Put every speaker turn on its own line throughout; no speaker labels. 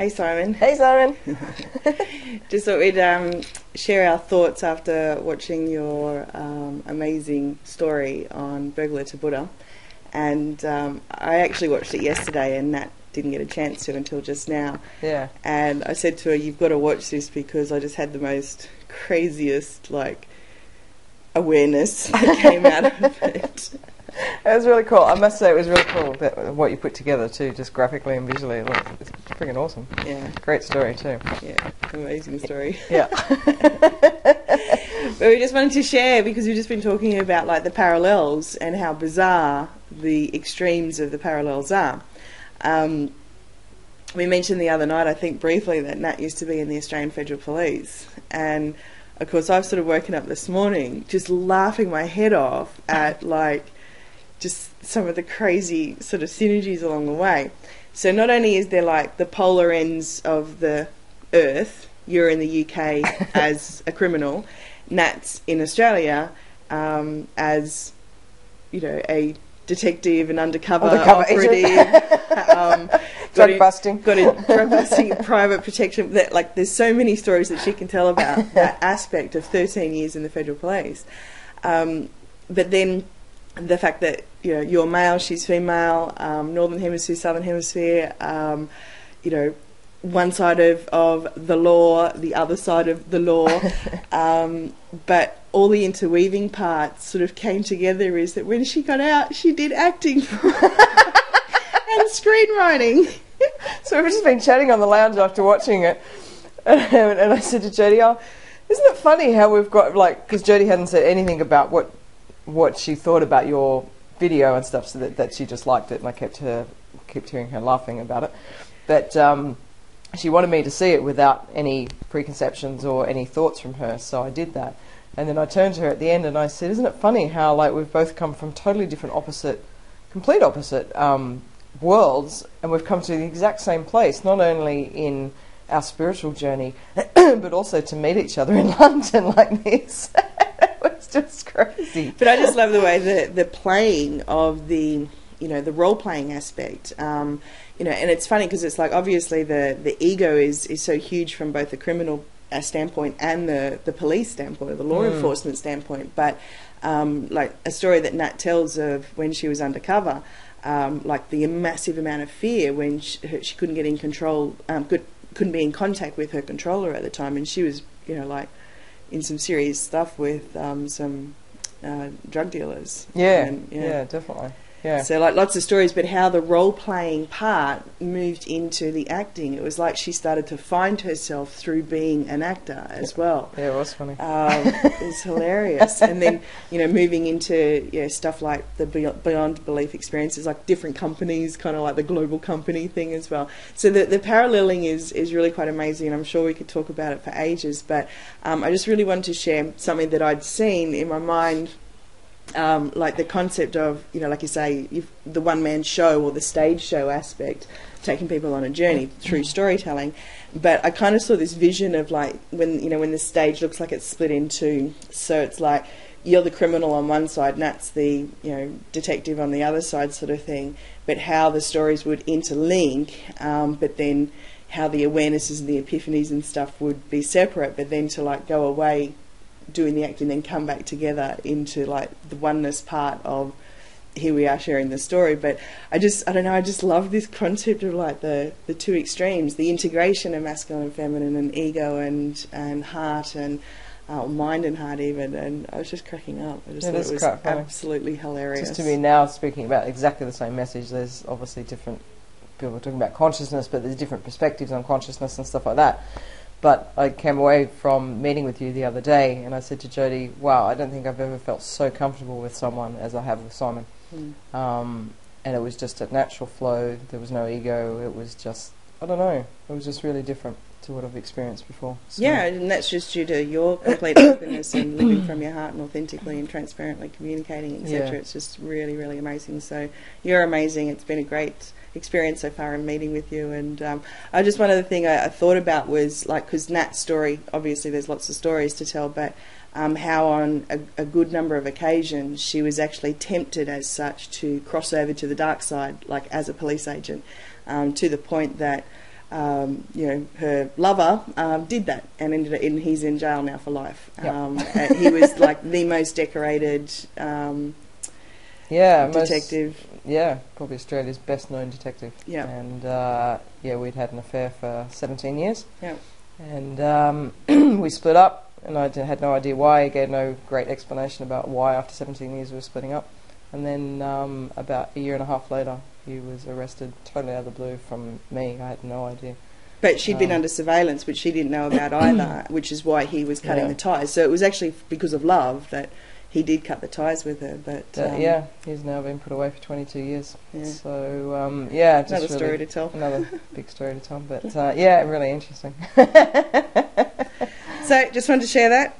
Hey Simon.
Hey Simon.
Just thought we'd share our thoughts after watching your amazing story on Burglar to Buddha. And I actually watched it yesterday, and Nat didn't get a chance to until just now.
Yeah.
And I said to her, "You've got to watch this because I just had the most craziest awareness that came out of it."
It was really cool. I must say it was really cool what you put together too, just graphically and visually. It's freaking awesome.
Yeah.
Great story too.
Yeah, amazing story.
Yeah.
But we just wanted to share because we've just been talking about the parallels and how bizarre the extremes of the parallels are. We mentioned the other night, I think briefly, that Nat used to be in the Australian Federal Police, and of course I've sort of woken up this morning just laughing my head off at just some of the crazy sort of synergies along the way. So not only is there the polar ends of the earth, you're in the UK as a criminal, Nat's in Australia as, a detective, an undercover operative,
drug busting,
got a drug busting, private protection. There's so many stories that she can tell about that aspect of 13 years in the Federal Police. But then the fact that you're male, she's female, Northern Hemisphere, Southern Hemisphere, one side of the law, the other side of the law, but all the interweaving parts sort of came together is that when she got out, she did acting and screenwriting.
So we've just been chatting on the lounge after watching it, and I said to Jodie, "Oh, isn't it funny how we've got because Jodie hadn't said anything about what she thought about your video and stuff, so that she just liked it, and I kept hearing her laughing about it, but she wanted me to see it without any preconceptions or any thoughts from her, so I did that. And then I turned to her at the end and I said, "Isn't it funny how we've both come from totally different complete opposite worlds, and we've come to the exact same place, not only in our spiritual journey, but also to meet each other in London like this." It was just crazy.
But I just love the way the playing of the role playing aspect. And it's funny because it's obviously the ego is so huge from both the criminal standpoint and the police standpoint, or the law enforcement standpoint. But a story that Nat tells of when she was undercover, the massive amount of fear when she couldn't get in control, couldn't be in contact with her controller at the time, and she was in some serious stuff with some drug dealers.
Yeah, yeah, definitely. Yeah.
So lots of stories, but how the role-playing part moved into the acting. It was she started to find herself through being an actor as well.
Yeah, it was funny.
It was hilarious. And then, moving into stuff like the beyond belief experiences, different companies, kind of the global company thing as well. So the paralleling is really quite amazing, and I'm sure we could talk about it for ages. But I just really wanted to share something that I'd seen in my mind. The concept of, like you say, the one-man show or the stage show aspect, taking people on a journey through storytelling. But I kind of saw this vision of when the stage looks like it's split in two. So it's you're the criminal on one side, and that's the detective on the other side, sort of thing. But how the stories would interlink, but then how the awarenesses and the epiphanies and stuff would be separate, but then to go away doing the acting, then come back together into the oneness part of here we are sharing the story. But I don't know, I just love this concept of the two extremes, the integration of masculine and feminine, and ego and heart, and mind and heart even, and I was just cracking up. I just thought it was absolutely hilarious.
Just to be now speaking about exactly the same message, there's obviously different people are talking about consciousness, but there's different perspectives on consciousness and stuff like that. But I came away from meeting with you the other day, and I said to Jodie, "Wow, I don't think I've ever felt so comfortable with someone as I have with Simon." And it was just a natural flow. There was no ego. It was just, I don't know, it was just really different to what I've experienced before. So.
Yeah, and that's just due to your complete openness and living from your heart and authentically and transparently communicating, etc. Yeah. It's just really, really amazing. So you're amazing. It's been a great experience so far in meeting with you. And one other thing I thought about was because Nat's story, obviously there's lots of stories to tell, but how on a good number of occasions she was actually tempted as such to cross over to the dark side, as a police agent, to the point that her lover did that and ended up he's in jail now for life.
Yep.
He was like the most decorated detective.
Probably Australia's best known detective.
Yeah.
And we'd had an affair for 17 years.
Yeah.
And we split up, and I had no idea why. He gave no great explanation about why after 17 years we were splitting up. And then about a year and a half later, he was arrested totally out of the blue from me. I had no idea.
But she'd been under surveillance, which she didn't know about either, which is why he was cutting the ties. So it was actually because of love that he did cut the ties with her. But
he's now been put away for 22 years.
Yeah.
So, just
another story to tell.
Another big story to tell. But, really interesting.
So, just wanted to share that.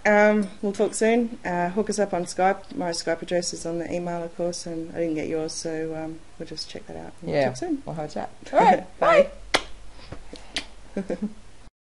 We'll talk soon. Hook us up on Skype. My Skype address is on the email, of course, and I didn't get yours, so we'll just check that out. We'll talk soon.
We'll have a chat.
All right, bye.